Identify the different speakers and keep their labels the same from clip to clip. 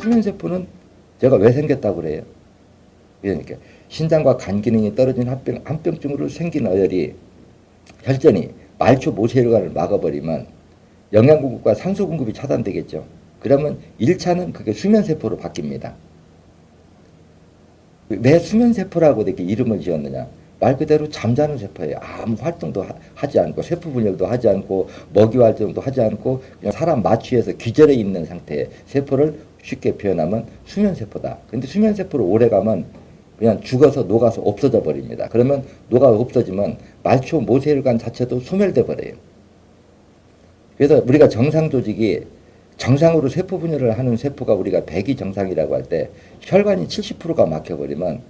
Speaker 1: 수면세포는 제가 왜 생겼다고 그래요? 그러니까 신장과 간 기능이 떨어진 합병증으로 생긴 어혈이 혈전이 말초 모세혈관을 막아버리면 영양 공급과 산소 공급이 차단되겠죠. 그러면 1차는 그게 수면세포로 바뀝니다. 왜 수면세포라고 이렇게 이름을 지었느냐? 말 그대로 잠자는 세포예요. 아무 활동도 하지 않고 세포 분열도 하지 않고 먹이 활동도 하지 않고 그냥 사람 마취해서 기절해 있는 상태의 세포를 쉽게 표현하면 수면세포다. 근데 수면세포로 오래 가면 그냥 죽어서 녹아서 없어져 버립니다. 그러면 녹아 없어지면 말초 모세혈관 자체도 소멸돼 버려요. 그래서 우리가 정상 조직이 정상으로 세포 분열을 하는 세포가 우리가 백이 정상이라고 할 때 혈관이 70%가 막혀버리면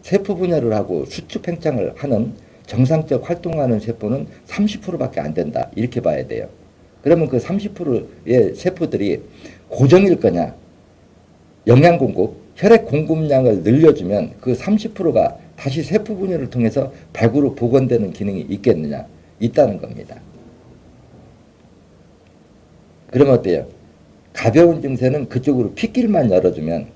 Speaker 1: 세포 분열을 하고 수축 팽창을 하는 정상적 활동하는 세포는 30%밖에 안 된다. 이렇게 봐야 돼요. 그러면 그 30%의 세포들이 고정일 거냐? 영양 공급, 혈액 공급량을 늘려주면 그 30%가 다시 세포 분열을 통해서 백으로 복원되는 기능이 있겠느냐? 있다는 겁니다. 그러면 어때요? 가벼운 증세는 그쪽으로 핏길만 열어주면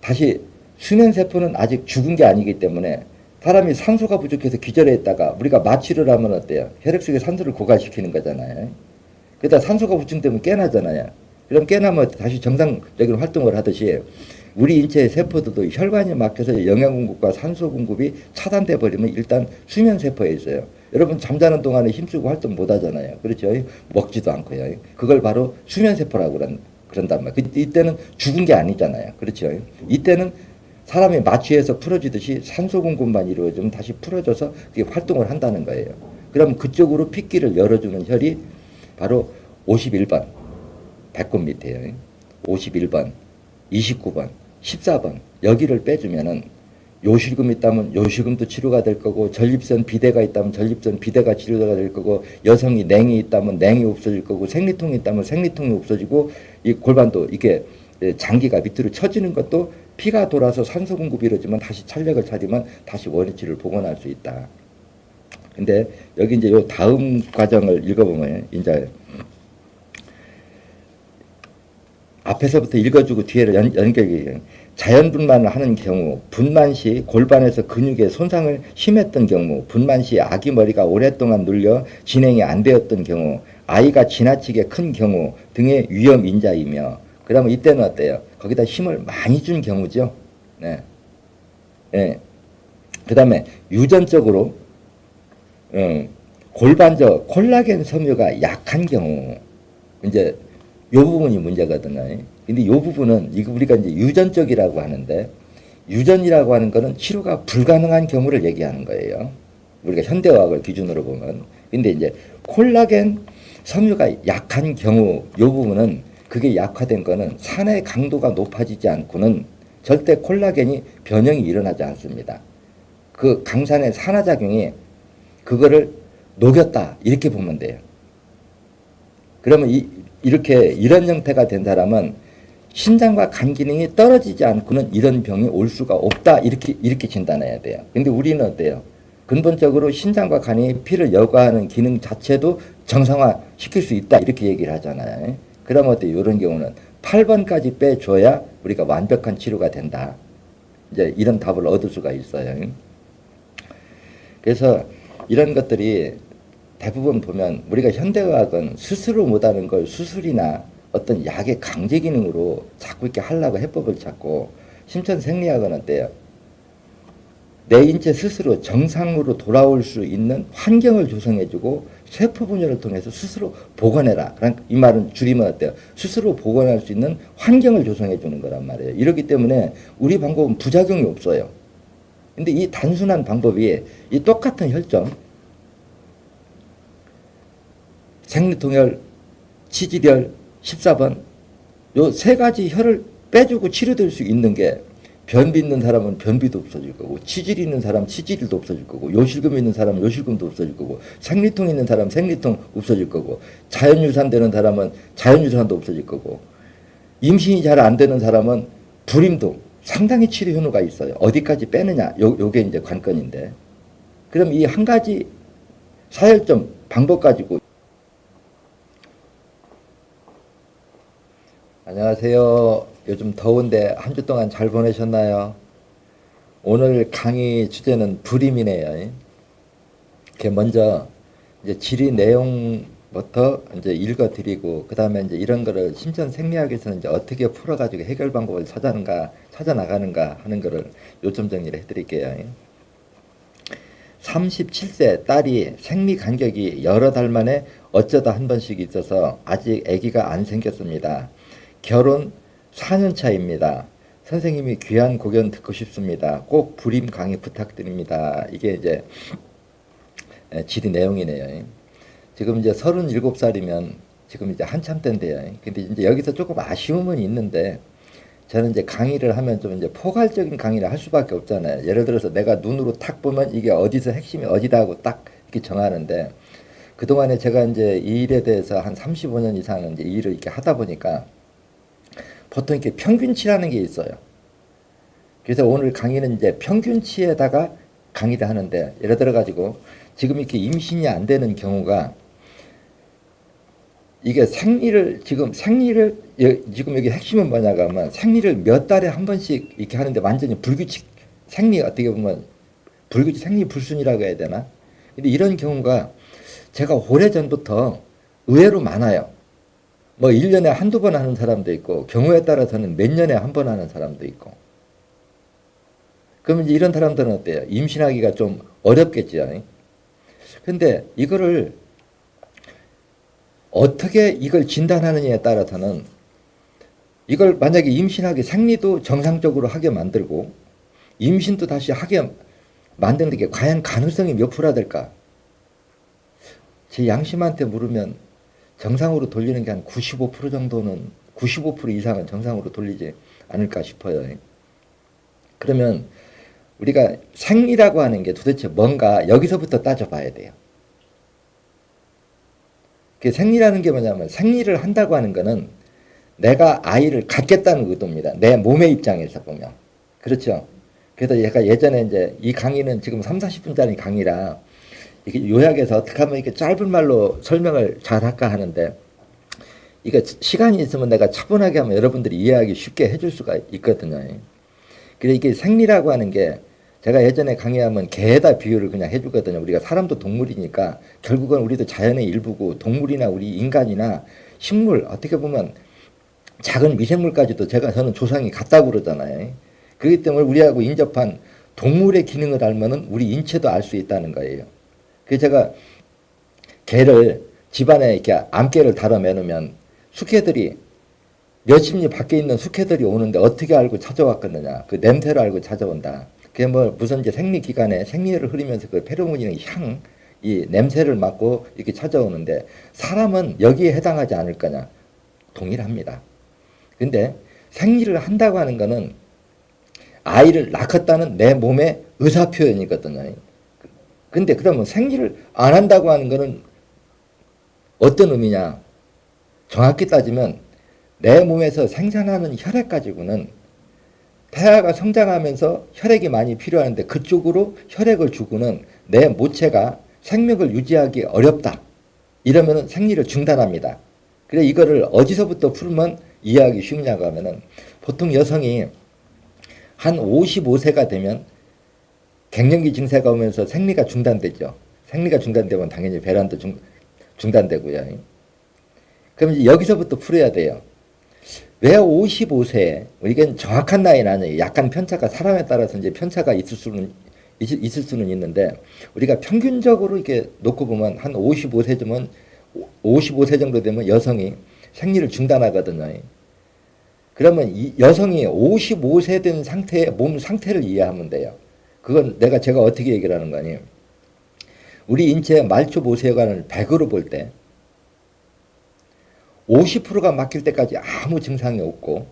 Speaker 1: 다시 수면세포는 아직 죽은 게 아니기 때문에 사람이 산소가 부족해서 기절해 있다가 우리가 마취를 하면 어때요? 혈액 속에 산소를 고갈시키는 거잖아요. 그러다 산소가 부족되면 깨나잖아요. 그럼 깨나면 다시 정상적인 활동을 하듯이 우리 인체의 세포들도 혈관이 막혀서 영양 공급과 산소 공급이 차단돼 버리면 일단 수면세포에 있어요. 여러분 잠자는 동안에 힘쓰고 활동 못 하잖아요. 그렇죠? 먹지도 않고요. 그걸 바로 수면세포라고 그런단 말이에요. 이때는 죽은 게 아니잖아요. 그렇죠? 이때는 사람이 마취해서 풀어지듯이 산소 공급만 이루어지면 다시 풀어져서 그게 활동을 한다는 거예요. 그럼 그쪽으로 핏길을 열어주는 혈이 바로 51번, 배꼽 밑에요. 51번, 29번, 14번 여기를 빼주면은 요실금 있다면 요실금도 치료가 될 거고 전립선 비대가 있다면 전립선 비대가 치료가 될 거고 여성이 냉이 있다면 냉이 없어질 거고 생리통이 있다면 생리통이 없어지고 이 골반도 이게 장기가 밑으로 처지는 것도 피가 돌아서 산소 공급이 이루어지면 다시 탄력을 차리면 다시 원위치를 복원할 수 있다. 근데 여기 이제 요 다음 과정을 읽어보면 이제 앞에서부터 읽어주고 뒤에를 연결이 자연분만을 하는 경우 분만 시 골반에서 근육의 손상을 심했던 경우 분만 시 아기 머리가 오랫동안 눌려 진행이 안 되었던 경우 아이가 지나치게 큰 경우 등의 위험 인자이며 그러면 이때는 어때요? 거기다 힘을 많이 준 경우죠. 네. 네. 그 다음에 유전적으로 골반적 콜라겐 섬유가 약한 경우 이제 요 부분이 문제거든요. 근데 요 부분은 이거 우리가 이제 유전적이라고 하는데 유전이라고 하는 거는 치료가 불가능한 경우를 얘기하는 거예요. 우리가 현대의학을 기준으로 보면. 근데 이제 콜라겐 섬유가 약한 경우 요 부분은 그게 약화된 거는 산의 강도가 높아지지 않고는 절대 콜라겐이 변형이 일어나지 않습니다. 그 강산의 산화작용이 그거를 녹였다 이렇게 보면 돼요. 그러면 이렇게 이런 형태가 된 사람은 신장과 간 기능이 떨어지지 않고는 이런 병이 올 수가 없다 이렇게 진단해야 돼요. 근데 우리는 어때요? 근본적으로 신장과 간이 피를 여과하는 기능 자체도 정상화 시킬 수 있다 이렇게 얘기를 하잖아요. 그러면 어때요? 이런 경우는 8번까지 빼줘야 우리가 완벽한 치료가 된다. 이제 이런 답을 얻을 수가 있어요. 그래서 이런 것들이 대부분 보면 우리가 현대의학은 스스로 못하는 걸 수술이나 어떤 약의 강제 기능으로 자꾸 이렇게 하려고 해법을 찾고 심천생리학은 어때요? 내 인체 스스로 정상으로 돌아올 수 있는 환경을 조성해주고 세포 분열을 통해서 스스로 복원해라. 그러니까 이 말은 줄이면 어때요? 스스로 복원할 수 있는 환경을 조성해주는 거란 말이에요. 이렇기 때문에 우리 방법은 부작용이 없어요. 근데 이 단순한 방법이 이 똑같은 혈점 생리통혈, 치질혈, 14번 요 세 가지 혈을 빼주고 치료될 수 있는 게 변비 있는 사람은 변비도 없어질 거고 치질 있는 사람 치질도 없어질 거고 요실금 있는 사람은 요실금도 없어질 거고 생리통 있는 사람 생리통 없어질 거고 자연유산 되는 사람은 자연유산도 없어질 거고 임신이 잘 안 되는 사람은 불임도 상당히 치료 효과가 있어요. 어디까지 빼느냐 요게 이제 관건인데 그럼 이 한 가지 사혈점 방법 가지고 안녕하세요. 요즘 더운데 한 주 동안 잘 보내셨나요? 오늘 강의 주제는 불임이네요. 먼저 이제 질의 내용부터 이제 읽어드리고, 그 다음에 이제 이런 거를 신천 생리학에서는 이제 어떻게 풀어가지고 해결 방법을 찾아 나가는가 하는 거를 요점 정리를 해드릴게요. 37세 딸이 생리 간격이 여러 달 만에 어쩌다 한 번씩 있어서 아직 아기가 안 생겼습니다. 결혼 4년 차입니다. 선생님이 귀한 고견 듣고 싶습니다. 꼭 불임 강의 부탁드립니다. 이게 이제 질의 내용이네요. 지금 이제 37살이면 지금 이제 한참 때인데요. 근데 이제 여기서 조금 아쉬움은 있는데, 저는 이제 강의를 하면 좀 이제 포괄적인 강의를 할 수밖에 없잖아요. 예를 들어서 내가 눈으로 탁 보면 이게 어디서 핵심이 어디다 하고 딱 이렇게 정하는데, 그동안에 제가 이제 이 일에 대해서 한 35년 이상 이제 이 일을 이렇게 하다 보니까 보통 이렇게 평균치라는 게 있어요. 그래서 오늘 강의는 이제 평균치에다가 강의를 하는데, 예를 들어 가지고 지금 이렇게 임신이 안 되는 경우가, 이게 지금 여기 핵심은 뭐냐가 하면 생리를 몇 달에 한 번씩 이렇게 하는데 완전히 불규칙 생리, 어떻게 보면 불규칙 생리 불순이라고 해야 되나? 근데 이런 경우가 제가 오래전부터 의외로 많아요. 뭐 1년에 한두 번 하는 사람도 있고, 경우에 따라서는 몇 년에 한 번 하는 사람도 있고. 그러면 이제 이런 사람들은 어때요? 임신하기가 좀 어렵겠죠. 근데 이거를 어떻게 이걸 진단하느냐에 따라서는, 이걸 만약에 임신하게 생리도 정상적으로 하게 만들고 임신도 다시 하게 만드는 게 과연 가능성이 몇 프로나 될까? 제 양심한테 물으면 정상으로 돌리는 게 한 95% 정도는, 95% 이상은 정상으로 돌리지 않을까 싶어요. 그러면 우리가 생리라고 하는 게 도대체 뭔가 여기서부터 따져봐야 돼요. 생리라는 게 뭐냐면, 생리를 한다고 하는 거는 내가 아이를 갖겠다는 의도입니다. 내 몸의 입장에서 보면. 그렇죠? 그래서 제가 예전에 이제 이 강의는 지금 3, 40분짜리 강의라 이게 요약해서 어떻게 하면 이렇게 짧은 말로 설명을 잘 할까 하는데, 이게 시간이 있으면 내가 차분하게 하면 여러분들이 이해하기 쉽게 해줄 수가 있거든요. 그래서 이게 생리라고 하는 게, 제가 예전에 강의하면 개에다 비유를 그냥 해주거든요. 우리가 사람도 동물이니까 결국은 우리도 자연의 일부고, 동물이나 우리 인간이나 식물, 어떻게 보면 작은 미생물까지도 저는 조상이 같다고 그러잖아요. 그렇기 때문에 우리하고 인접한 동물의 기능을 알면은 우리 인체도 알 수 있다는 거예요. 그래서 제가 개를 집안에 이렇게 암개를 달아 매놓으면 숙해들이, 몇십 리 밖에 있는 숙해들이 오는데 어떻게 알고 찾아왔겠느냐? 그 냄새를 알고 찾아온다. 그게 뭐 무슨 이제 생리 기간에 생리를 흐리면서 그 페로몬이는 향, 이 냄새를 맡고 이렇게 찾아오는데, 사람은 여기에 해당하지 않을 거냐? 동일합니다. 근데 생리를 한다고 하는 거는 아이를 낳겠다는 내 몸의 의사 표현이거든요. 근데 그러면 생리를 안 한다고 하는 거는 어떤 의미냐? 정확히 따지면 내 몸에서 생산하는 혈액 가지고는, 태아가 성장하면서 혈액이 많이 필요한데 그쪽으로 혈액을 주고는 내 모체가 생명을 유지하기 어렵다. 이러면 생리를 중단합니다. 그래, 이거를 어디서부터 풀면 이해하기 쉽냐고 하면은, 보통 여성이 한 55세가 되면 갱년기 증세가 오면서 생리가 중단되죠. 생리가 중단되면 당연히 배란도 중단되고요. 그럼 이제 여기서부터 풀어야 돼요. 왜 55세? 이건 정확한 나이는 아니에요. 약간 편차가, 사람에 따라서 이제 편차가 있을 수는 있는데, 우리가 평균적으로 이렇게 놓고 보면 한 55세 정도 되면 여성이 생리를 중단하거든요. 그러면 이 여성이 55세 된 상태의 몸 상태를 이해하면 돼요. 그건 제가 어떻게 얘기를 하는 거니? 우리 인체의 말초 모세혈관을 100으로 볼 때 50%가 막힐 때까지 아무 증상이 없고,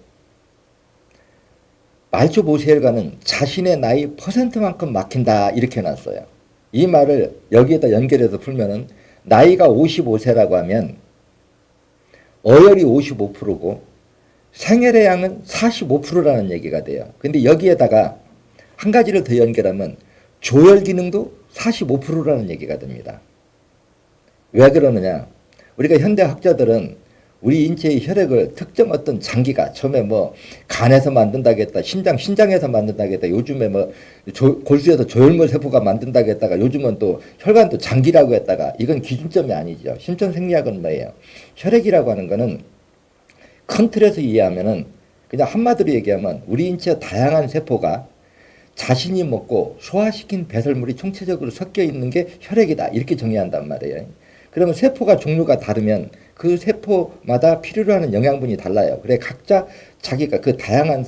Speaker 1: 말초 모세혈관은 자신의 나이 %만큼 막힌다, 이렇게 해놨어요. 이 말을 여기에다 연결해서 풀면은, 나이가 55세라고 하면 어혈이 55%고 생혈의 양은 45%라는 얘기가 돼요. 근데 여기에다가 한 가지를 더 연결하면 조혈 기능도 45%라는 얘기가 됩니다. 왜 그러느냐? 우리가 현대 학자들은 우리 인체의 혈액을 특정 어떤 장기가 처음에 뭐 간에서 만든다겠다, 신장에서 만든다겠다, 요즘에 뭐 골수에서 조혈물 세포가 만든다겠다가 요즘은 또 혈관도 장기라고 했다가 이건 기준점이 아니죠. 심천생리학은 뭐예요? 혈액이라고 하는 거는 큰 틀에서 이해하면은 그냥 한마디로 얘기하면 우리 인체의 다양한 세포가 자신이 먹고 소화시킨 배설물이 총체적으로 섞여 있는 게 혈액이다. 이렇게 정의한단 말이에요. 그러면 세포가 종류가 다르면 그 세포마다 필요로 하는 영양분이 달라요. 그래 각자 자기가 그 다양한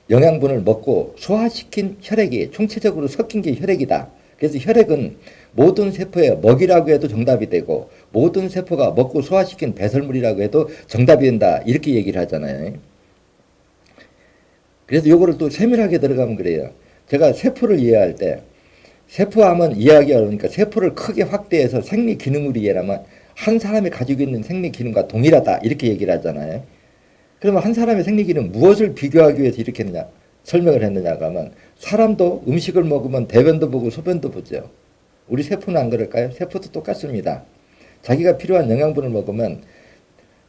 Speaker 1: 영양분을 먹고 소화시킨 혈액이 총체적으로 섞인 게 혈액이다. 그래서 혈액은 모든 세포의 먹이라고 해도 정답이 되고 모든 세포가 먹고 소화시킨 배설물이라고 해도 정답이 된다. 이렇게 얘기를 하잖아요. 그래서 요거를 또 세밀하게 들어가면 그래요. 제가 세포를 이해할 때 세포하면 이해하기 어려우니까 세포를 크게 확대해서 생리 기능으로 이해하면 한 사람이 가지고 있는 생리 기능과 동일하다 이렇게 얘기를 하잖아요. 그러면 한 사람의 생리 기능 무엇을 비교하기 위해서 이렇게 했느냐 설명을 했느냐가 하면 사람도 음식을 먹으면 대변도 보고 소변도 보죠. 우리 세포는 안 그럴까요? 세포도 똑같습니다. 자기가 필요한 영양분을 먹으면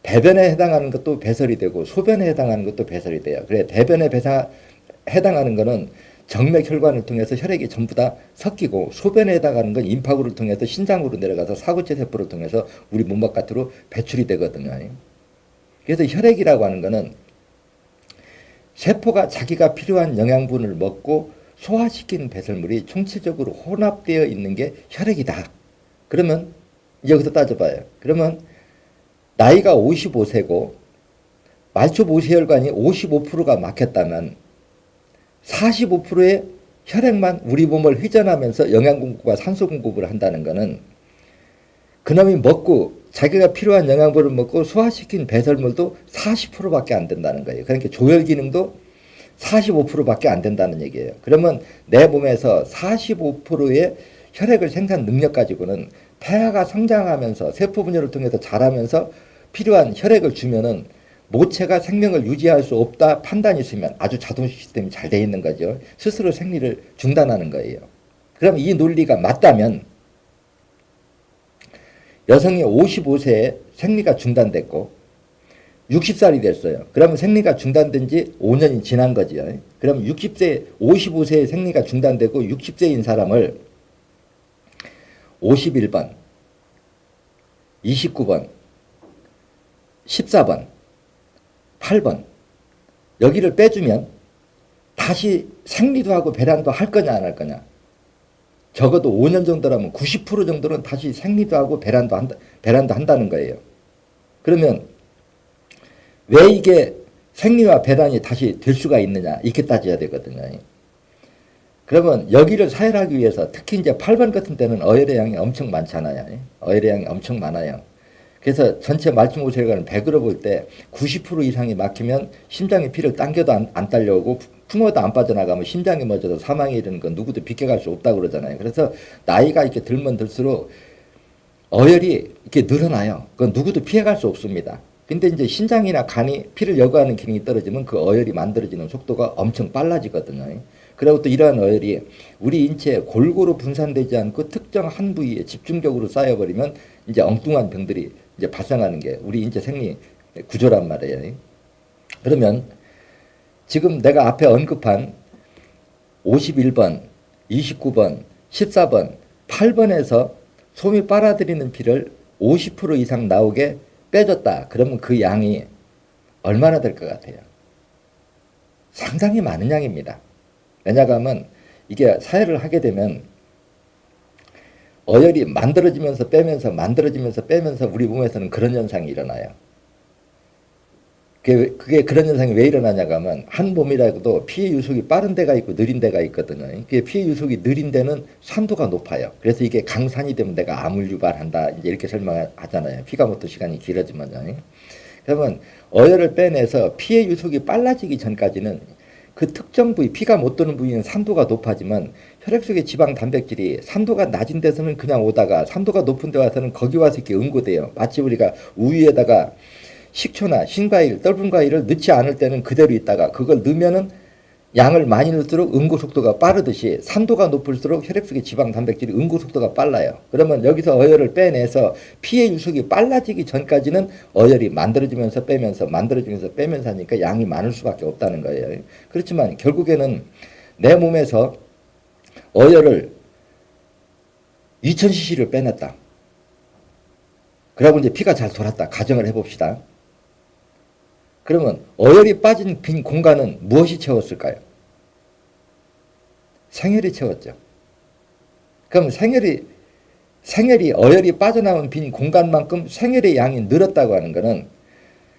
Speaker 1: 대변에 해당하는 것도 배설이 되고 소변에 해당하는 것도 배설이 돼요. 그래 대변에 해당하는 거는 정맥 혈관을 통해서 혈액이 전부 다 섞이고 소변에 해당하는 건 임파구를 통해서 신장으로 내려가서 사구체 세포를 통해서 우리 몸 바깥으로 배출이 되거든요. 그래서 혈액이라고 하는 거는 세포가 자기가 필요한 영양분을 먹고 소화시킨 배설물이 총체적으로 혼합되어 있는 게 혈액이다. 그러면 여기서 따져봐요. 그러면 나이가 55세고 말초 모세혈관이 55%가 막혔다면 45%의 혈액만 우리 몸을 회전하면서 영양 공급과 산소 공급을 한다는 것은 그놈이 먹고 자기가 필요한 영양분을 먹고 소화시킨 배설물도 40%밖에 안 된다는 거예요. 그러니까 조혈 기능도 45%밖에 안 된다는 얘기예요. 그러면 내 몸에서 45%의 혈액을 생산 능력 가지고는 폐하가 성장하면서 세포 분열을 통해서 자라면서 필요한 혈액을 주면은 모체가 생명을 유지할 수 없다 판단이 있으면 아주 자동 시스템이 잘 돼 있는 거죠. 스스로 생리를 중단하는 거예요. 그럼 이 논리가 맞다면 여성이 55세에 생리가 중단됐고 60살이 됐어요. 그러면 생리가 중단된 지 5년이 지난 거죠. 그럼 55세에 생리가 중단되고 60세인 사람을 51번, 29번, 14번, 8번 여기를 빼주면 다시 생리도 하고 배란도 할 거냐 안 할 거냐. 적어도 5년 정도라면 90% 정도는 다시 생리도 하고 배란도 한다는 거예요. 그러면 왜 이게 생리와 배란이 다시 될 수가 있느냐 이렇게 따져야 되거든요. 그러면 여기를 사혈하기 위해서 특히 이제 8번 같은 때는 어혈의 양이 엄청 많잖아요. 어혈의 양이 엄청 많아요. 그래서 전체 말초 모세혈관을 100으로 볼 때 90% 이상이 막히면 심장이 피를 당겨도 안 딸려오고 풍어도 안 빠져나가면 심장이 멎어서 사망에 이르는 건 누구도 비껴갈 수 없다고 그러잖아요. 그래서 나이가 이렇게 들면 들수록 어혈이 이렇게 늘어나요. 그건 누구도 피해갈 수 없습니다. 근데 이제 신장이나 간이 피를 여과하는 기능이 떨어지면 그 어혈이 만들어지는 속도가 엄청 빨라지거든요. 그리고 또 이러한 어혈이 우리 인체에 골고루 분산되지 않고 특정 한 부위에 집중적으로 쌓여버리면 이제 엉뚱한 병들이 이제 발생하는 게 우리 인체 생리 구조란 말이에요. 그러면 지금 내가 앞에 언급한 51번, 29번, 14번, 8번에서 솜이 빨아들이는 피를 50% 이상 나오게 빼줬다. 그러면 그 양이 얼마나 될 것 같아요? 상당히 많은 양입니다. 왜냐가 하면 이게 사혈을 하게 되면 어혈이 만들어지면서 빼면서 만들어지면서 빼면서 우리 몸에서는 그런 현상이 일어나요. 그게 그런 현상이 왜 일어나냐고 하면 한 몸이라도 피의 유속이 빠른 데가 있고 느린 데가 있거든요. 그게 피의 유속이 느린 데는 산도가 높아요. 그래서 이게 강산이 되면 내가 암을 유발한다. 이제 이렇게 설명하잖아요. 피가 мот도 시간이 길어지면요. 그러면 어혈을 빼내서 피의 유속이 빨라지기 전까지는 그 특정 부위, 피가 못 도는 부위는 산도가 높아지만 혈액 속의 지방 단백질이 산도가 낮은 데서는 그냥 오다가 산도가 높은 데 와서는 거기 와서 이렇게 응고돼요. 마치 우리가 우유에다가 식초나 신과일, 떫은 과일을 넣지 않을 때는 그대로 있다가 그걸 넣으면은 양을 많이 넣을수록 응고 속도가 빠르듯이 산도가 높을수록 혈액 속의 지방 단백질이 응고 속도가 빨라요. 그러면 여기서 어혈을 빼내서 피의 유속이 빨라지기 전까지는 어혈이 만들어지면서 빼면서 만들어지면서 빼면서 하니까 양이 많을 수밖에 없다는 거예요. 그렇지만 결국에는 내 몸에서 어혈을 2000cc를 빼냈다. 그러고 이제 피가 잘 돌았다. 가정을 해봅시다. 그러면 어혈이 빠진 빈 공간은 무엇이 채웠을까요? 생혈이 채웠죠. 그럼 생혈이 어혈이 빠져나온 빈 공간만큼 생혈의 양이 늘었다고 하는 것은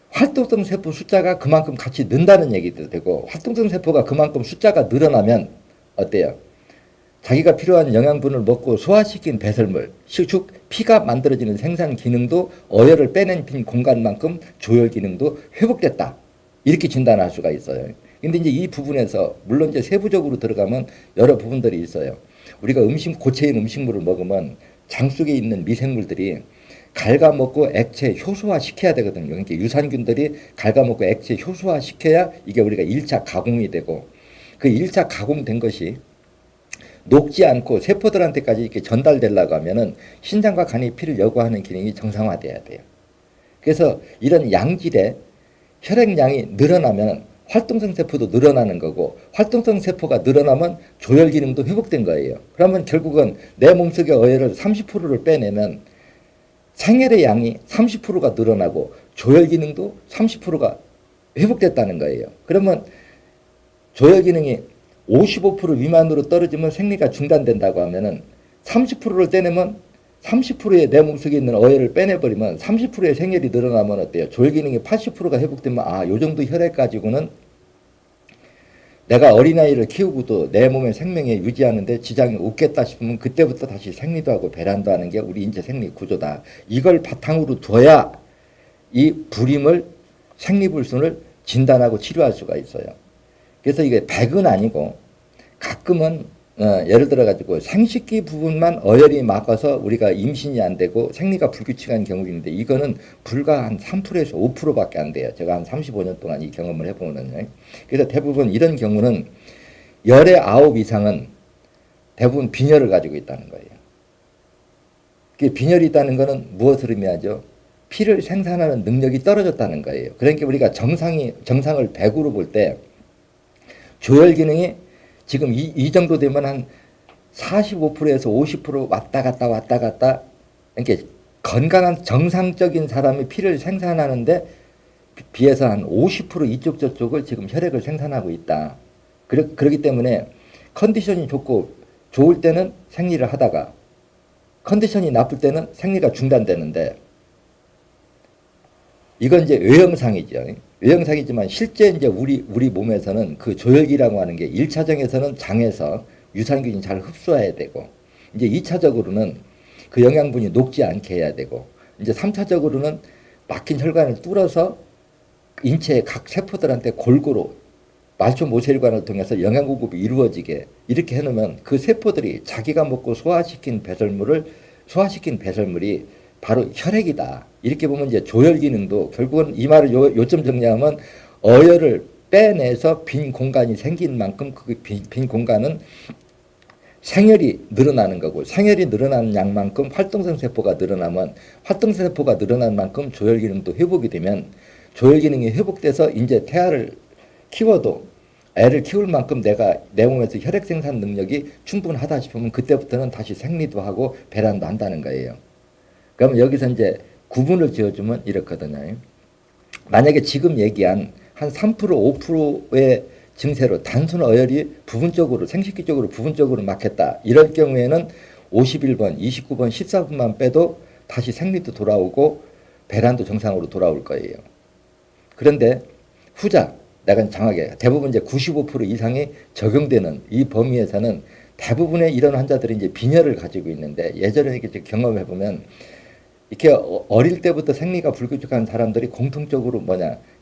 Speaker 1: 활동성 세포 숫자가 그만큼 같이 는다는 얘기도 되고, 활동성 세포가 그만큼 숫자가 늘어나면 어때요? 자기가 필요한 영양분을 먹고 소화시킨 배설물, 즉 피가 만들어지는 생산 기능도 어혈을 빼낸 빈 공간만큼 조혈 기능도 회복됐다. 이렇게 진단할 수가 있어요. 근데 이제 이 부분에서 물론 이제 세부적으로 들어가면 여러 부분들이 있어요. 우리가 고체인 음식물을 먹으면 장 속에 있는 미생물들이 갉아먹고 액체 효소화 시켜야 되거든요. 그러니까 유산균들이 갉아먹고 액체 효소화 시켜야 이게 우리가 1차 가공이 되고, 그 1차 가공된 것이 녹지 않고 세포들한테까지 이렇게 전달되려고 하면은 신장과 간이 피를 여과하는 기능이 정상화돼야 돼요. 그래서 이런 양질의 혈액량이 늘어나면 활동성 세포도 늘어나는 거고, 활동성 세포가 늘어나면 조혈 기능도 회복된 거예요. 그러면 결국은 내 몸속의 어혈을 30%를 빼내면 생혈의 양이 30%가 늘어나고 조혈 기능도 30%가 회복됐다는 거예요. 그러면 조혈 기능이 55% 미만으로 떨어지면 생리가 중단된다고 하면은 30%를 떼내면 30%의 내 몸속에 있는 어혈을 빼내버리면 30%의 생혈이 늘어나면 어때요? 조혈 기능이 80%가 회복되면 요 정도 혈액 가지고는 내가 어린아이를 키우고도 내 몸의 생명에 유지하는데 지장이 없겠다 싶으면 그때부터 다시 생리도 하고 배란도 하는 게 우리 인체 생리 구조다. 이걸 바탕으로 둬야 이 불임을, 생리불순을 진단하고 치료할 수가 있어요. 그래서 이게 100은 아니고 가끔은 예를 들어 가지고 생식기 부분만 어혈이 막아서 우리가 임신이 안 되고 생리가 불규칙한 경우인데, 이거는 불과 한 3%에서 5%밖에 안 돼요. 제가 한 35년 동안 이 경험을 해보면요. 그래서 대부분 이런 경우는 열의 9 이상은 대부분 빈혈을 가지고 있다는 거예요. 빈혈이 있다는 것은 무엇을 의미하죠? 피를 생산하는 능력이 떨어졌다는 거예요. 그러니까 우리가 정상을 100으로 볼 때 조혈 기능이 지금 이 정도 되면 한 45%에서 50% 왔다 갔다 그러니까 건강한 정상적인 사람이 피를 생산하는데 비해서 한 50% 이쪽 저쪽을 지금 혈액을 생산하고 있다. 그렇기 때문에 컨디션이 좋을 때는 생리를 하다가 컨디션이 나쁠 때는 생리가 중단되는데, 이건 이제 외형상이죠. 외형상이지만 실제 이제 우리 몸에서는 그 조혈기라고 하는 게 1차적에서는 장에서 유산균이 잘 흡수해야 되고, 이제 2차적으로는 그 영양분이 녹지 않게 해야 되고, 이제 3차적으로는 막힌 혈관을 뚫어서 인체의 각 세포들한테 골고루 말초 모세혈관을 통해서 영양 공급이 이루어지게 이렇게 해놓으면 그 세포들이 자기가 먹고 소화시킨 배설물이 바로 혈액이다. 이렇게 보면 이제 조혈 기능도 결국은 이 말을 요점 정리하면 어혈을 빼내서 빈 공간이 생긴 만큼 그 빈 공간은 생혈이 늘어나는 거고, 생혈이 늘어나는 양만큼 활동성 세포가 늘어나면 활동성 세포가 늘어난 만큼 조혈 기능도 회복이 되면 조혈 기능이 회복돼서 이제 태아를 키워도 애를 키울 만큼 내가 내 몸에서 혈액 생산 능력이 충분하다 싶으면 그때부터는 다시 생리도 하고 배란도 한다는 거예요. 그러면 여기서 이제 구분을 지어주면 이렇거든요. 만약에 지금 얘기한 한 3% 5%의 증세로 단순 어혈이 부분적으로 생식기적으로 부분적으로 막혔다. 이럴 경우에는 51번, 29번, 14번만 빼도 다시 생리도 돌아오고 배란도 정상으로 돌아올 거예요. 그런데 후자, 내가 정확하게 대부분 이제 95% 이상이 적용되는 이 범위에서는 대부분의 이런 환자들이 이제 빈혈을 가지고 있는데, 예전에 이렇게 경험해 보면 이렇게 어릴 때부터 생리가 불규칙한 사람들이 공통적으로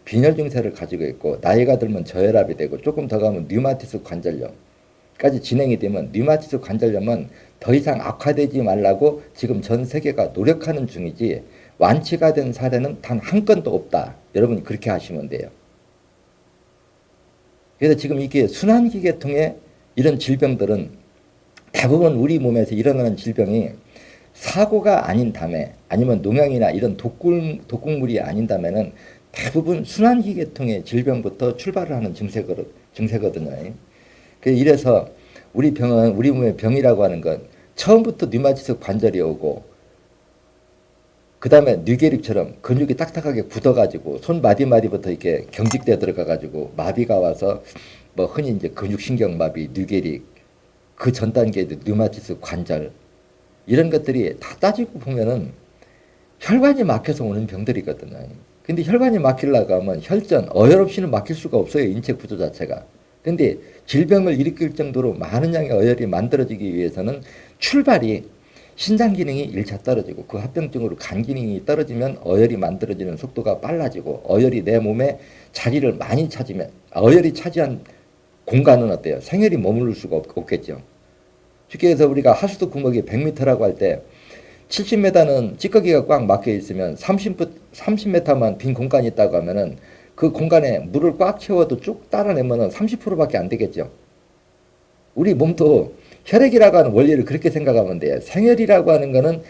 Speaker 1: 빈혈 증세를 가지고 있고, 나이가 들면 저혈압이 되고, 조금 더 가면 류마티스 관절염까지 진행이 되면, 류마티스 관절염은 더 이상 악화되지 말라고 지금 전 세계가 노력하는 중이지 완치가 된 사례는 단 한 건도 없다. 여러분 그렇게 하시면 돼요. 그래서 지금 이게 순환기계통의 이런 질병들은 대부분 우리 몸에서 일어나는 질병이 사고가 아닌 다음에 아니면 농약이나 이런 독극물이 아닌 다음에는 대부분 순환기계통의 질병부터 출발을 하는 증세거든요. 이래서 우리 병은 우리 몸의 병이라고 하는 건 처음부터 류마티스 관절이 오고 그 다음에 뇌계립처럼 근육이 딱딱하게 굳어가지고 손 마디마디부터 이렇게 경직돼 들어가가지고 마비가 와서 뭐 흔히 이제 근육신경마비, 뇌계립 그 전 단계에 류마티스 관절 이런 것들이 다 따지고 보면은 혈관이 막혀서 오는 병들이거든요. 근데 혈관이 막히려고 하면 혈전, 어혈 없이는 막힐 수가 없어요. 인체 구조 자체가. 근데 질병을 일으킬 정도로 많은 양의 어혈이 만들어지기 위해서는 출발이 신장 기능이 1차 떨어지고 그 합병증으로 간 기능이 떨어지면 어혈이 만들어지는 속도가 빨라지고 어혈이 내 몸에 자리를 많이 차지면 어혈이 차지한 공간은 어때요? 생혈이 머무를 수가 없겠죠. 쉽게 해서 우리가 하수도 구멍이 100m라고 할 때 70m는 찌꺼기가 꽉 막혀 있으면 30m만 빈 공간이 있다고 하면은 그 공간에 물을 꽉 채워도 쭉 따라내면은 30%밖에 안 되겠죠. 우리 몸도 혈액이라고 하는 원리를 그렇게 생각하면 돼요. 생혈이라고 하는 거는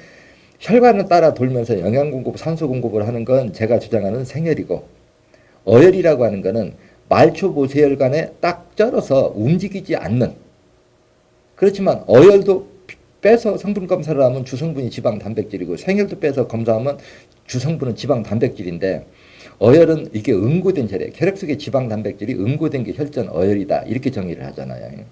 Speaker 1: 혈관을 따라 돌면서 영양 공급, 산소 공급을 하는 건 제가 주장하는 생혈이고 어혈이라고 하는 거는 말초 모세혈관에 딱 쩔어서 움직이지 않는 그렇지만 어혈도 빼서 성분 검사를 하면 주성분이 지방 단백질이고 생혈도 빼서 검사하면 주성분은 지방 단백질인데 어혈은 이게 응고된 혈액, 혈액 속의 지방 단백질이 응고된 게 혈전 어혈이다 이렇게 정의를 하잖아요.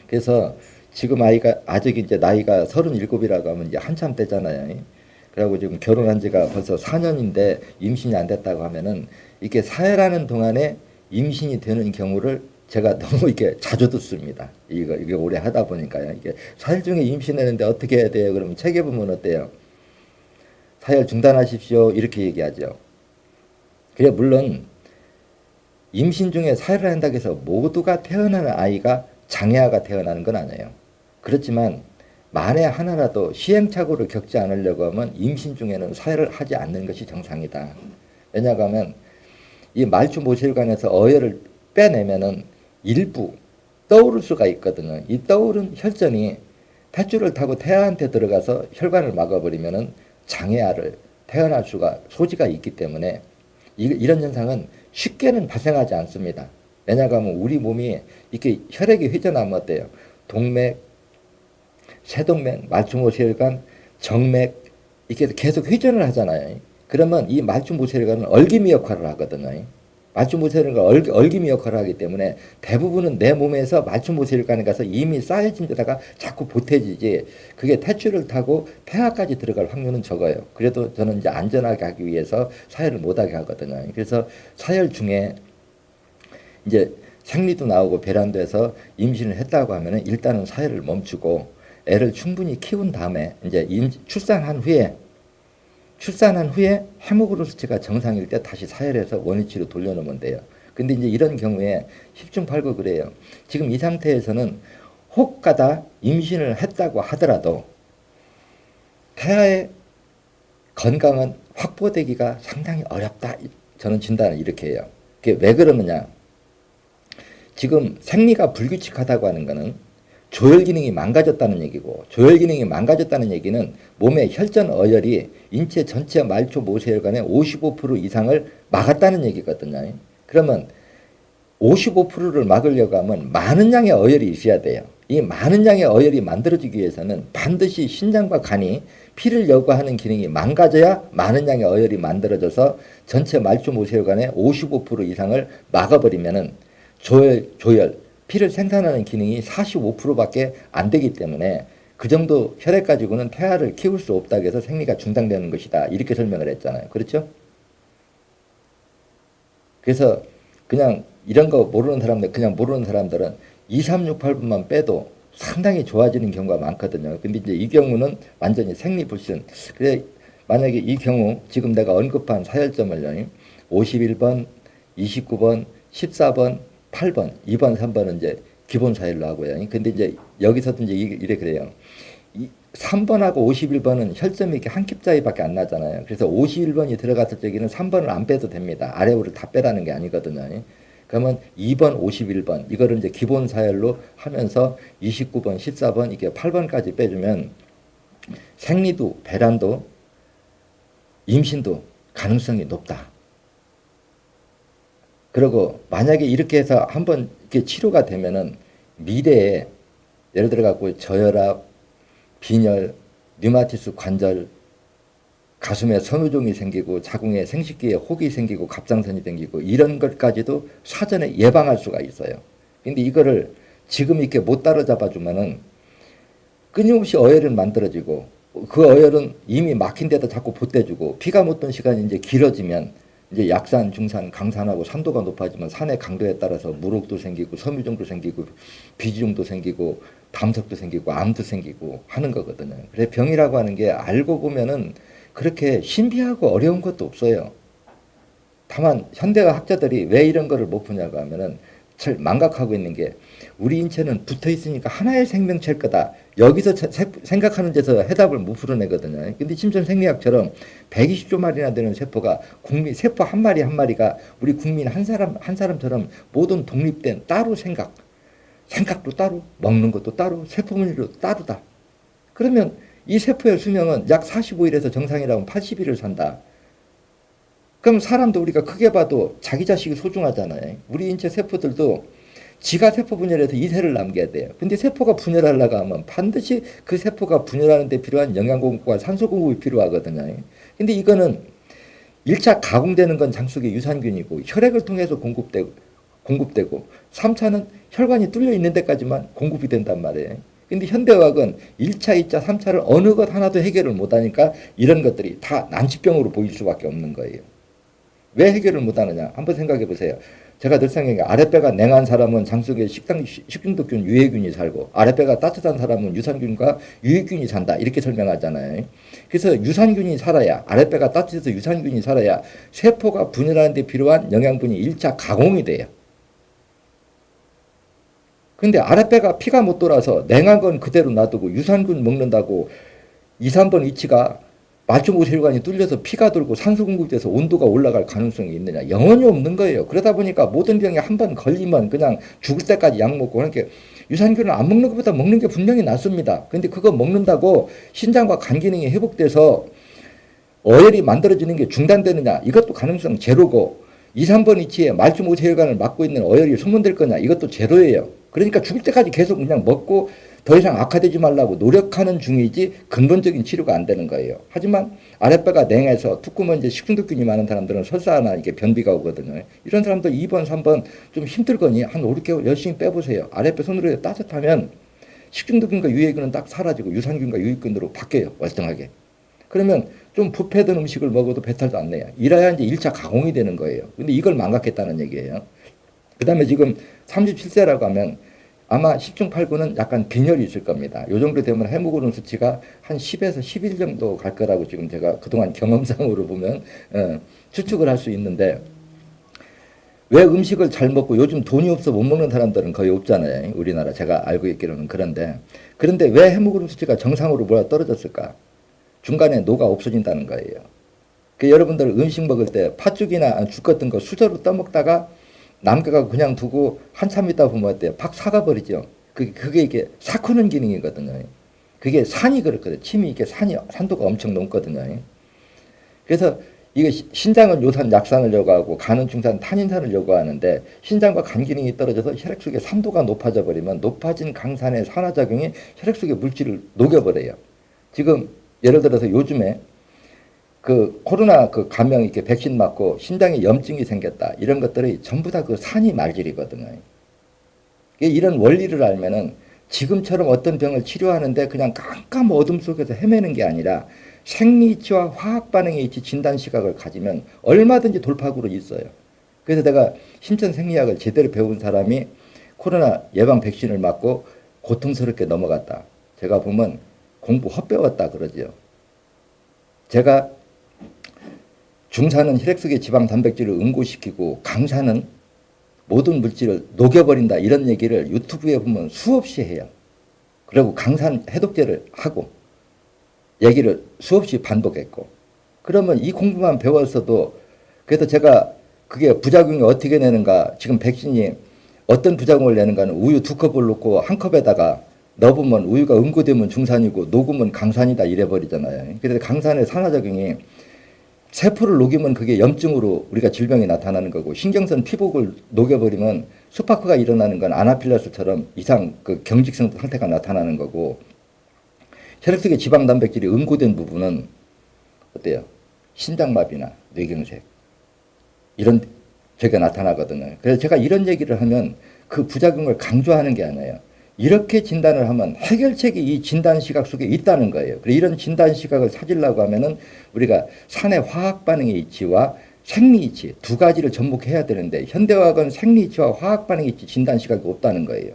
Speaker 1: 그래서 지금 아이가 아직 이제 나이가 37이라고 하면 이제 한참 때잖아요. 그리고 지금 결혼한 지가 벌써 4년인데 임신이 안 됐다고 하면은 이게 사회라는 동안에 임신이 되는 경우를 제가 너무 이렇게 자주 듣습니다. 이게 오래 하다 보니까요. 이게 사흘 중에 임신했는데 어떻게 해야 돼요? 그러면 책에 보면 어때요? 사혈 중단하십시오. 이렇게 얘기하죠. 그래 물론 임신 중에 사혈을 한다고 해서 모두가 태어나는 아이가 장애아가 태어나는 건 아니에요. 그렇지만 만에 하나라도 시행착오를 겪지 않으려고 하면 임신 중에는 사혈을 하지 않는 것이 정상이다. 왜냐하면 이 말초 모세혈관에서 어혈을 빼내면은 일부 떠오를 수가 있거든요. 이 떠오른 혈전이 탯줄을 타고 태아한테 들어가서 혈관을 막아버리면은 장애아를 태어날 수가 소지가 있기 때문에 이런 현상은 쉽게는 발생하지 않습니다. 왜냐하면 우리 몸이 이렇게 혈액이 회전하면 어때요? 동맥, 세동맥, 말초모세혈관, 정맥 이렇게 계속 회전을 하잖아요. 그러면 이 말초모세혈관은 얼기미 역할을 하거든요. 말초모세혈관은 얼기미 역할을 하기 때문에 대부분은 내 몸에서 말초모세혈관에 가서 이미 쌓여진 데다가 자꾸 보태지지 그게 탯줄을 타고 폐하까지 들어갈 확률은 적어요. 그래도 저는 이제 안전하게 하기 위해서 사혈을 못하게 하거든요. 그래서 사혈 중에 이제 생리도 나오고 배란도 해서 임신을 했다고 하면은 일단은 사혈을 멈추고 애를 충분히 키운 다음에 이제 출산한 후에 헤모글로비스가 정상일 때 다시 사혈해서 원위치로 돌려놓으면 돼요. 근데 이제 이런 경우에 10중 8구 그래요. 지금 이 상태에서는 혹가다 임신을 했다고 하더라도 태아의 건강은 확보되기가 상당히 어렵다. 저는 진단을 이렇게 해요. 그게 왜 그러느냐. 지금 생리가 불규칙하다고 하는 것은 조혈 기능이 망가졌다는 얘기고 조혈 기능이 망가졌다는 얘기는 몸의 혈전 어혈이 인체 전체 말초 모세혈관의 55% 이상을 막았다는 얘기거든요. 그러면 55%를 막으려고 하면 많은 양의 어혈이 있어야 돼요. 이 많은 양의 어혈이 만들어지기 위해서는 반드시 신장과 간이 피를 요구하는 기능이 망가져야 많은 양의 어혈이 만들어져서 전체 말초 모세혈관의 55% 이상을 막아버리면은 조혈, 피를 생산하는 기능이 45%밖에 안 되기 때문에 그 정도 혈액 가지고는 태아를 키울 수 없다고 해서 생리가 중단되는 것이다. 이렇게 설명을 했잖아요. 그렇죠? 그래서 그냥 이런 거 모르는 사람들은 2, 3, 6, 8분만 빼도 상당히 좋아지는 경우가 많거든요. 근데 이제 이 경우는 완전히 생리불순. 그래 만약에 이 경우 지금 내가 언급한 사혈점을요. 51번, 29번, 14번, 8번, 2번, 3번은 이제 기본 사혈로 하고요. 근데 이제 여기서도 이제 이래 그래요. 3번하고 51번은 혈점이 이렇게 한 킵자위밖에 안 나잖아요. 그래서 51번이 들어갔을 적에는 3번을 안 빼도 됩니다. 아래로를 다 빼라는 게 아니거든요. 그러면 2번, 51번 이거를 이제 기본 사열로 하면서 29번, 14번 이게 8번까지 빼주면 생리도, 배란도, 임신도 가능성이 높다. 그리고 만약에 이렇게 해서 한번 이렇게 치료가 되면은 미래에 예를 들어 갖고 저혈압, 빈혈, 류마티스 관절, 가슴에 섬유종이 생기고 자궁에 생식기에 혹이 생기고 갑상선이 생기고 이런 것까지도 사전에 예방할 수가 있어요. 근데 이거를 지금 이렇게 못 따라잡아 주면은 끊임없이 어혈은 만들어지고 그 어혈은 이미 막힌 데다 자꾸 보태주고 피가 못 돈 시간이 이제 길어지면 이제 약산, 중산, 강산하고 산도가 높아지면 산의 강도에 따라서 물혹도 생기고 섬유종도 생기고 비지종도 생기고 담석도 생기고 암도 생기고 하는 거거든요. 그래서 병이라고 하는 게 알고 보면은 그렇게 신비하고 어려운 것도 없어요. 다만 현대가 학자들이 왜 이런 거를 못 푸냐고 하면은 잘 망각하고 있는 게 우리 인체는 붙어 있으니까 하나의 생명체일 거다. 여기서 생각하는 데서 해답을 못 풀어내거든요. 근데 심지어 생리학처럼 120조 마리나 되는 세포가 국민 세포 한 마리 한 마리가 우리 국민 한 사람처럼 모든 독립된 따로 생각도 따로 먹는 것도 따로 세포 분리도 따로다. 그러면 이 세포의 수명은 약 45일에서 정상이라면 80일을 산다. 그럼 사람도 우리가 크게 봐도 자기 자식이 소중하잖아요. 우리 인체 세포들도 지가 세포 분열해서 이세를 남겨야 돼요. 근데 세포가 분열하려고 하면 반드시 그 세포가 분열하는 데 필요한 영양 공급과 산소 공급이 필요하거든요. 근데 이거는 1차 가공되는 건 장속의 유산균이고 혈액을 통해서 공급되고 3차는 혈관이 뚫려 있는 데까지만 공급이 된단 말이에요. 근데 현대의학은 1차, 2차, 3차를 어느 것 하나도 해결을 못하니까 이런 것들이 다 난치병으로 보일 수밖에 없는 거예요. 왜 해결을 못하느냐? 한번 생각해 보세요. 제가 늘 생각해 아랫배가 냉한 사람은 장속에 식중독균, 유해균이 살고 아랫배가 따뜻한 사람은 유산균과 유익균이 산다. 이렇게 설명하잖아요. 그래서 유산균이 살아야 아랫배가 따뜻해서 유산균이 살아야 세포가 분열하는 데 필요한 영양분이 1차 가공이 돼요. 근데 아랫배가 피가 못 돌아서 냉한 건 그대로 놔두고 유산균 먹는다고 2, 3번 위치가 말초모세혈관이 뚫려서 피가 돌고 산소 공급돼서 온도가 올라갈 가능성이 있느냐? 영원히 없는 거예요. 그러다 보니까 모든 병에 한 번 걸리면 그냥 죽을 때까지 약 먹고 그러니까 유산균을 안 먹는 것보다 먹는 게 분명히 낫습니다. 근데 그거 먹는다고 신장과 간 기능이 회복돼서 어혈이 만들어지는 게 중단되느냐? 이것도 가능성 제로고 2, 3번 위치에 말초모세혈관을 막고 있는 어혈이 소문될 거냐? 이것도 제로예요. 그러니까 죽을 때까지 계속 그냥 먹고 더 이상 악화되지 말라고 노력하는 중이지 근본적인 치료가 안 되는 거예요. 하지만 아랫배가 냉해서 툭구면 이제 식중독균이 많은 사람들은 설사나 이게 변비가 오거든요. 이런 사람들 2번, 3번 좀 힘들거니 한 5, 6개월 열심히 빼보세요. 아랫배 손으로 따뜻하면 식중독균과 유해균은 딱 사라지고 유산균과 유익균으로 바뀌어요. 월등하게. 그러면 좀 부패된 음식을 먹어도 배탈도 안 내요. 이래야 이제 1차 가공이 되는 거예요. 근데 이걸 망각했다는 얘기예요. 그 다음에 지금 37세라고 하면 아마 10중 8구는 약간 빈혈이 있을 겁니다. 이 정도 되면 헤모글로빈 수치가 한 10에서 11 정도 갈 거라고 지금 제가 그동안 경험상으로 보면 추측을 할 수 있는데 왜 음식을 잘 먹고 요즘 돈이 없어 못 먹는 사람들은 거의 없잖아요. 우리나라 제가 알고 있기로는 그런데 왜 헤모글로빈 수치가 정상으로 몰아 떨어졌을까? 중간에 노가 없어진다는 거예요. 여러분들 음식 먹을 때 팥죽이나 죽 같은 거 수저로 떠먹다가 남겨가고 그냥 두고 한참 있다 보면 어때요? 팍 사가버리죠. 그게 이게 삭히는 기능이거든요. 그게 산이 그렇거든요. 침이 이게 산도가 엄청 높거든요. 그래서 이게 신장은 요산, 약산을 요구하고 간은 중산, 탄닌산을 요구하는데 신장과 간 기능이 떨어져서 혈액 속에 산도가 높아져 버리면 높아진 강산의 산화작용이 혈액 속의 물질을 녹여버려요. 지금 예를 들어서 요즘에 그 코로나 그 감염 이렇게 백신 맞고 신장에 염증이 생겼다. 이런 것들이 전부 다 그 산이 말질이거든요. 이런 원리를 알면은 지금처럼 어떤 병을 치료하는데 그냥 깜깜 어둠 속에서 헤매는 게 아니라 생리치와 화학 반응의 이치 진단 시각을 가지면 얼마든지 돌파구로 있어요. 그래서 내가 신천 생리학을 제대로 배운 사람이 코로나 예방 백신을 맞고 고통스럽게 넘어갔다. 제가 보면 공부 헛배웠다 그러죠. 제가 중산은 혈액 속의 지방 단백질을 응고시키고 강산은 모든 물질을 녹여버린다 이런 얘기를 유튜브에 보면 수없이 해요. 그리고 강산 해독제를 하고 얘기를 수없이 반복했고 그러면 이 공부만 배웠어도 그래서 제가 그게 부작용이 어떻게 내는가, 지금 백신이 어떤 부작용을 내는가는 우유 2컵을 넣고 한 컵에다가 넣어보면 우유가 응고되면 중산이고 녹으면 강산이다 이래버리잖아요. 그래서 강산의 산화작용이 세포를 녹이면 그게 염증으로 우리가 질병이 나타나는 거고, 신경선 피복을 녹여버리면 스파크가 일어나는 건 아나필라스처럼 이상 그 경직성 상태가 나타나는 거고, 혈액 속의 지방 단백질이 응고된 부분은 어때요? 심장마비나 뇌경색 이런 저게 나타나거든요. 그래서 제가 이런 얘기를 하면 그 부작용을 강조하는 게 아니에요. 이렇게 진단을 하면 해결책이 이 진단 시각 속에 있다는 거예요. 그래서 이런 진단 시각을 찾으려고 하면은 우리가 산의 화학 반응의 이치와 생리 이치 두 가지를 접목해야 되는데, 현대화학은 생리 이치와 화학 반응의 이치 진단 시각이 없다는 거예요.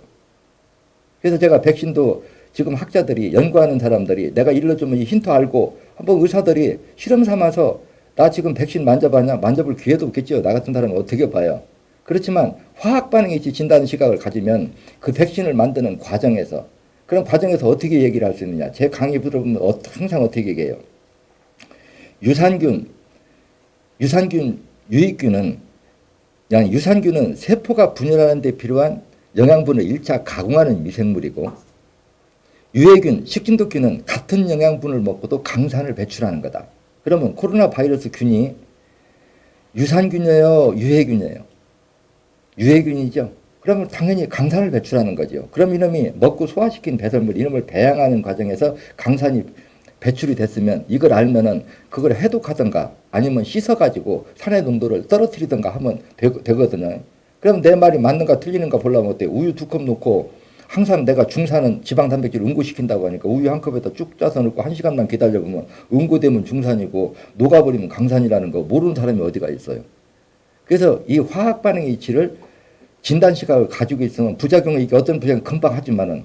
Speaker 1: 그래서 제가 백신도 지금 학자들이 연구하는 사람들이 내가 일러주면 이 힌트 알고 한번 의사들이 실험 삼아서 나 지금 백신 만져봤냐? 만져볼 기회도 없겠죠. 나 같은 사람은 어떻게 봐요. 그렇지만 화학 반응이 진단 시각을 가지면 그 백신을 만드는 과정에서, 그런 과정에서 어떻게 얘기를 할 수 있느냐. 제 강의 들어보면 항상 어떻게 얘기해요. 유산균, 유익균은, 그냥 유산균은 세포가 분열하는 데 필요한 영양분을 1차 가공하는 미생물이고, 유해균, 식중독균은 같은 영양분을 먹고도 강산을 배출하는 거다. 그러면 코로나 바이러스 균이 유산균이에요, 유해균이에요? 유해균이죠. 그러면 당연히 강산을 배출하는 거죠. 그럼 이놈이 먹고 소화시킨 배설물, 이놈을 배양하는 과정에서 강산이 배출이 됐으면 이걸 알면은 그걸 해독하든가 아니면 씻어가지고 산의 농도를 떨어뜨리든가 하면 되거든요. 그럼 내 말이 맞는가 틀리는가 보려면 어때요? 우유 2컵 넣고 항상 내가 중산은 지방 단백질 응고시킨다고 하니까 우유 한 컵에다 쭉 짜서 넣고 1시간만 기다려보면 응고되면 중산이고 녹아버리면 강산이라는 거 모르는 사람이 어디가 있어요. 그래서 이 화학 반응의 이치를 진단 시각을 가지고 있으면 부작용은 이게 어떤 부작용 금방 하지만은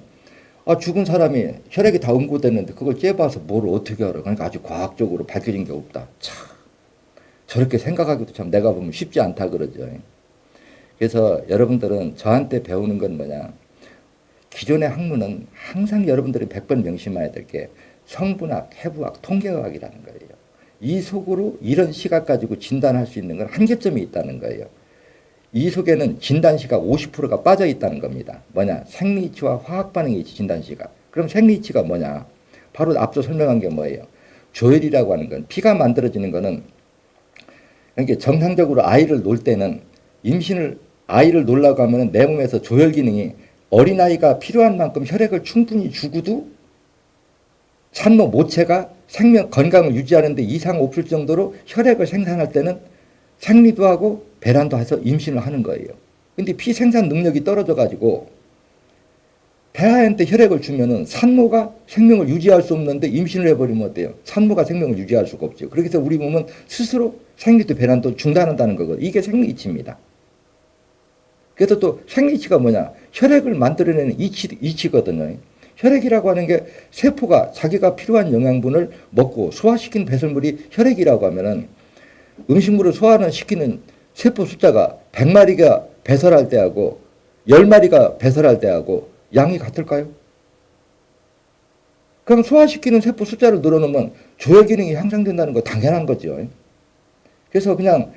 Speaker 1: 죽은 사람이 혈액이 다 응고됐는데 그걸 째봐서 뭘 어떻게 알아. 그러니까 아주 과학적으로 밝혀진 게 없다. 참 저렇게 생각하기도 참 내가 보면 쉽지 않다 그러죠. 그래서 여러분들은 저한테 배우는 건 뭐냐. 기존의 학문은 항상 여러분들이 100번 명심해야 될 게 성분학, 해부학, 통계학이라는 거예요. 이 속으로 이런 시각 가지고 진단할 수 있는 건 한계점이 있다는 거예요. 이 속에는 진단 시각 50%가 빠져 있다는 겁니다. 뭐냐? 생리치와 화학 반응의 이치 진단 시각. 그럼 생리치가 뭐냐? 바로 앞서 설명한 게 뭐예요? 조혈이라고 하는 건, 피가 만들어지는 거는, 그러니까 정상적으로 아이를 놓을 때는 아이를 놓으려고 하면 내 몸에서 조혈 기능이 어린아이가 필요한 만큼 혈액을 충분히 주고도 산모 모체가 건강을 유지하는 데 이상 없을 정도로 혈액을 생산할 때는 생리도 하고 배란도 해서 임신을 하는 거예요. 근데 피 생산 능력이 떨어져 가지고 배아한테 혈액을 주면은 산모가 생명을 유지할 수 없는데 임신을 해버리면 어때요? 산모가 생명을 유지할 수가 없죠. 그렇게 해서 우리 몸은 스스로 생리도 배란도 중단한다는 거거든요. 이게 생리이치입니다. 그래서 또 생리치가 뭐냐? 혈액을 만들어내는 이치거든요. 혈액이라고 하는 게 세포가 자기가 필요한 영양분을 먹고 소화시킨 배설물이 혈액이라고 하면은 음식물을 시키는 세포 숫자가 100마리가 배설할 때하고 10마리가 배설할 때하고 양이 같을까요? 그럼 소화시키는 세포 숫자를 늘어놓으면 조혈 기능이 향상된다는 거 당연한 거죠. 그래서 그냥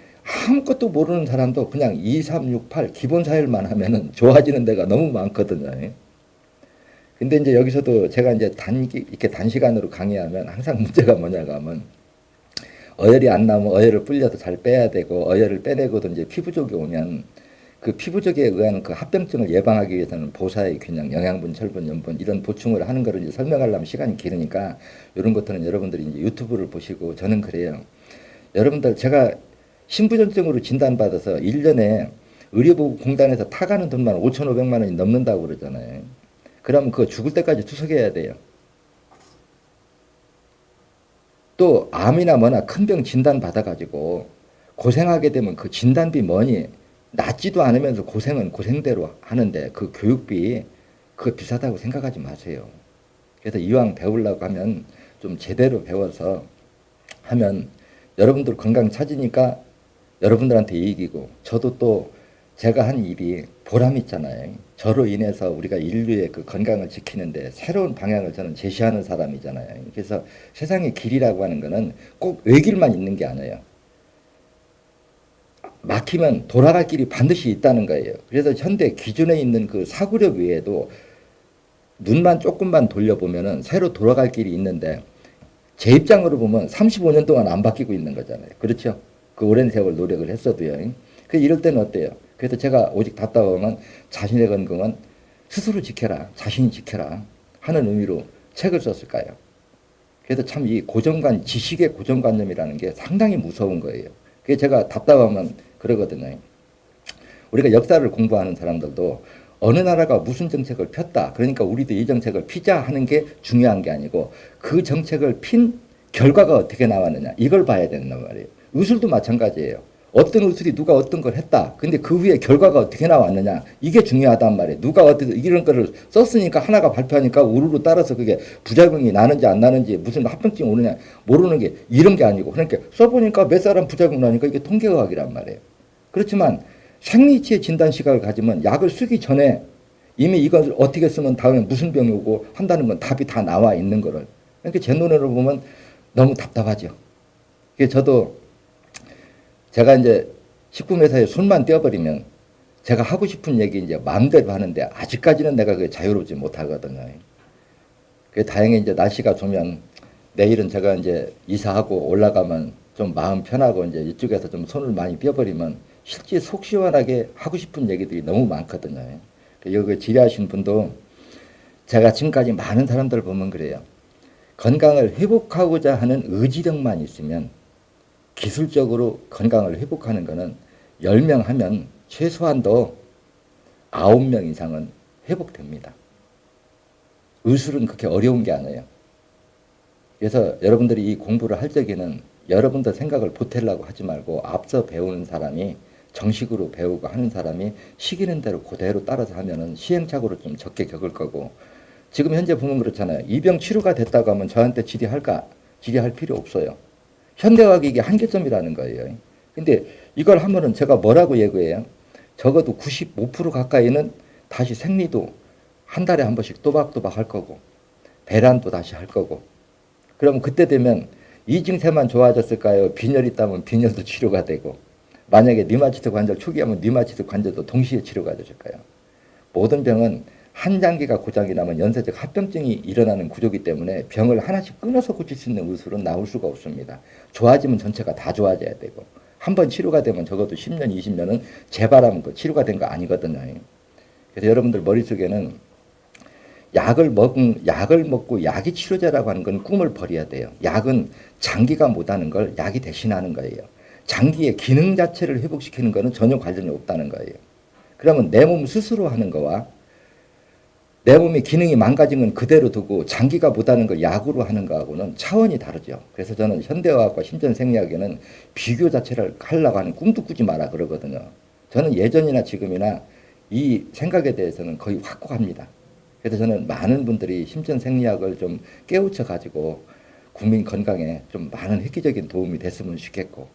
Speaker 1: 아무것도 모르는 사람도 그냥 2, 3, 6, 8 기본 사열만 하면은 좋아지는 데가 너무 많거든요. 근데 이제 여기서도 제가 이제 이렇게 단시간으로 강의하면 항상 문제가 뭐냐가 하면 어혈이 안 나오면 어혈을 불려서 잘 빼야 되고, 어혈을 빼내고도 이제 피부족이 오면 그 피부족에 의한 그 합병증을 예방하기 위해서는 보사의 균형, 영양분, 철분, 염분 이런 보충을 하는 거를 이제 설명하려면 시간이 길으니까 이런 것들은 여러분들이 이제 유튜브를 보시고, 저는 그래요. 여러분들 제가 신부전증으로 진단받아서 1년에 의료보험공단에서 타가는 돈만 5,500만 원이 넘는다고 그러잖아요. 그럼 그거 죽을 때까지 투석해야 돼요. 또 암이나 뭐나 큰 병 진단 받아가지고 고생하게 되면 그 진단비 뭐니? 낫지도 않으면서 고생은 고생대로 하는데 그 교육비 그거 비싸다고 생각하지 마세요. 그래서 이왕 배우려고 하면 좀 제대로 배워서 하면 여러분들 건강 찾으니까 여러분들한테 이익이고, 저도 또 제가 한 일이 보람 있잖아요. 저로 인해서 우리가 인류의 그 건강을 지키는데 새로운 방향을 저는 제시하는 사람이잖아요. 그래서 세상의 길이라고 하는 거는 꼭 외길만 있는 게 아니에요. 막히면 돌아갈 길이 반드시 있다는 거예요. 그래서 현대 기존에 있는 그 사고력 외에도 눈만 조금만 돌려보면은 새로 돌아갈 길이 있는데 제 입장으로 보면 35년 동안 안 바뀌고 있는 거잖아요. 그렇죠? 그 오랜 세월 노력을 했어도요. 그 이럴 때는 어때요? 그래서 제가 오직 답답하면 자신의 건강은 스스로 지켜라, 자신이 지켜라 하는 의미로 책을 썼을까요? 그래서 참 이 고정관, 지식의 고정관념이라는 게 상당히 무서운 거예요. 그게 제가 답답하면 그러거든요. 우리가 역사를 공부하는 사람들도 어느 나라가 무슨 정책을 폈다. 그러니까 우리도 이 정책을 피자 하는 게 중요한 게 아니고 그 정책을 핀 결과가 어떻게 나왔느냐. 이걸 봐야 된단 말이에요. 의술도 마찬가지예요. 어떤 의술이 누가 어떤 걸 했다. 근데 그 후에 결과가 어떻게 나왔느냐. 이게 중요하단 말이에요. 누가 어떻게 이런 거를 썼으니까 하나가 발표하니까 우르르 따라서 그게 부작용이 나는지 안 나는지 무슨 합병증이 오느냐 모르는 게 이런 게 아니고 그러니까 써보니까 몇 사람 부작용 나니까 이게 통계과학이란 말이에요. 그렇지만 생리치의 진단 시각을 가지면 약을 쓰기 전에 이미 이걸 어떻게 쓰면 다음에 무슨 병이 오고 한다는 건 답이 다 나와 있는 거를. 그러니까 제 눈으로 보면 너무 답답하죠. 그래서 저도 제가 이제 식품회사에 손만 떼어버리면 제가 하고 싶은 얘기 이제 마음대로 하는데 아직까지는 내가 그게 자유롭지 못하거든요. 그 다행히 이제 날씨가 좋으면 내일은 제가 이제 이사하고 올라가면 좀 마음 편하고 이제 이쪽에서 좀 손을 많이 떼어버리면 실제 속 시원하게 하고 싶은 얘기들이 너무 많거든요. 여기 지뢰하신 분도 제가 지금까지 많은 사람들 보면 그래요. 건강을 회복하고자 하는 의지력만 있으면 기술적으로 건강을 회복하는 거는 10명 하면 최소한도 9명 이상은 회복됩니다. 의술은 그렇게 어려운 게 아니에요. 그래서 여러분들이 이 공부를 할 적에는 여러분들 생각을 보태려고 하지 말고 앞서 배우는 사람이 정식으로 배우고 하는 사람이 시키는 대로 그대로 따라서 하면은 시행착오를 좀 적게 겪을 거고 지금 현재 보면 그렇잖아요. 이 병 치료가 됐다고 하면 저한테 질의할까? 질의할 필요 없어요. 현대의학이 이게 한계점이라는 거예요. 근데 이걸 하면은 제가 뭐라고 예고해요? 적어도 95% 가까이는 다시 생리도 한 달에 한 번씩 또박또박 할 거고 배란도 다시 할 거고 그러면 그때 되면 이 증세만 좋아졌을까요? 빈혈이 있다면 빈혈도 치료가 되고 만약에 류마티스 관절 초기하면 류마티스 관절도 동시에 치료가 되실까요? 모든 병은 한 장기가 고장이 나면 연쇄적 합병증이 일어나는 구조이기 때문에 병을 하나씩 끊어서 고칠 수 있는 의술은 나올 수가 없습니다. 좋아지면 전체가 다 좋아져야 되고 한 번 치료가 되면 적어도 10년, 20년은 재발하면 또 치료가 된 거 아니거든요. 그래서 여러분들 머릿속에는 약을 먹고 약이 치료제라고 하는 건 꿈을 버려야 돼요. 약은 장기가 못하는 걸 약이 대신하는 거예요. 장기의 기능 자체를 회복시키는 거는 전혀 관련이 없다는 거예요. 그러면 내 몸 스스로 하는 거와 내 몸의 기능이 망가진 건 그대로 두고 장기가 못하는 걸 약으로 하는 거하고는 차원이 다르죠. 그래서 저는 현대의학과 신전생리학에는 비교 자체를 하려고 하는 꿈도 꾸지 마라 그러거든요. 저는 예전이나 지금이나 이 생각에 대해서는 거의 확고합니다. 그래서 저는 많은 분들이 신전생리학을 좀 깨우쳐 가지고 국민 건강에 좀 많은 획기적인 도움이 됐으면 좋겠고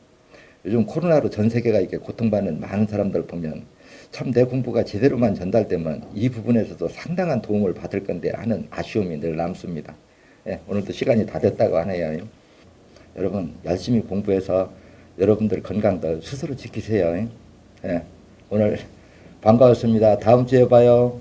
Speaker 1: 요즘 코로나로 전 세계가 이렇게 고통받는 많은 사람들 보면 참 내 공부가 제대로만 전달되면 이 부분에서도 상당한 도움을 받을 건데 하는 아쉬움이 늘 남습니다. 예, 오늘도 시간이 다 됐다고 하네요. 여러분 열심히 공부해서 여러분들 건강도 스스로 지키세요. 예, 오늘 반가웠습니다. 다음 주에 봐요.